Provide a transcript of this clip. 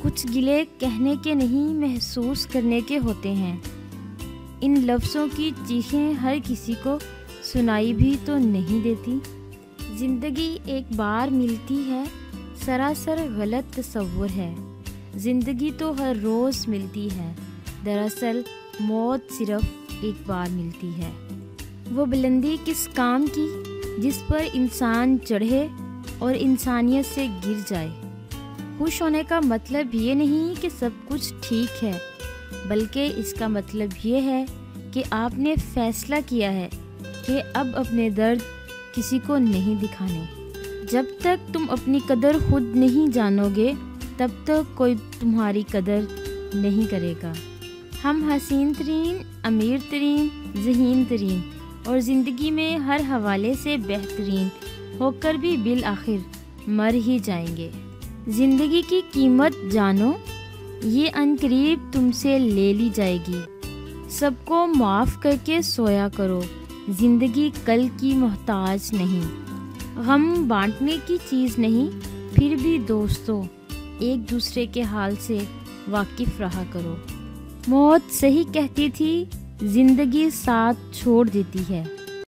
کچھ گلے کہنے کے نہیں محسوس کرنے کے ہوتے ہیں۔ ان لفظوں کی چیخیں ہر کسی کو سنائی بھی تو نہیں دیتی۔ زندگی ایک بار ملتی ہے، سراسر غلط تصور ہے۔ زندگی تو ہر روز ملتی ہے، دراصل موت صرف ایک بار ملتی ہے۔ وہ بلندی کس کام کی جس پر انسان چڑھے اور انسانیت سے گر جائے۔ خوش ہونے کا مطلب یہ نہیں کہ سب کچھ ٹھیک ہے، بلکہ اس کا مطلب یہ ہے کہ آپ نے فیصلہ کیا ہے کہ اب اپنے درد کسی کو نہیں دکھانے۔ جب تک تم اپنی قدر خود نہیں جانو گے، تب تک کوئی تمہاری قدر نہیں کرے گا۔ ہم حسین ترین، امیر ترین، ذہین ترین اور زندگی میں ہر حوالے سے بہترین ہو کر بھی بالآخر مر ہی جائیں گے۔ زندگی کی قیمت جانو، یہ عنقریب تم سے لے لی جائے گی۔ سب کو معاف کر کے سویا کرو، زندگی کل کی محتاج نہیں۔ غم بانٹنے کی چیز نہیں، پھر بھی دوستو ایک دوسرے کے حال سے واقف رہا کرو۔ موت صحیح کہتی تھی، زندگی ساتھ چھوڑ دیتی ہے۔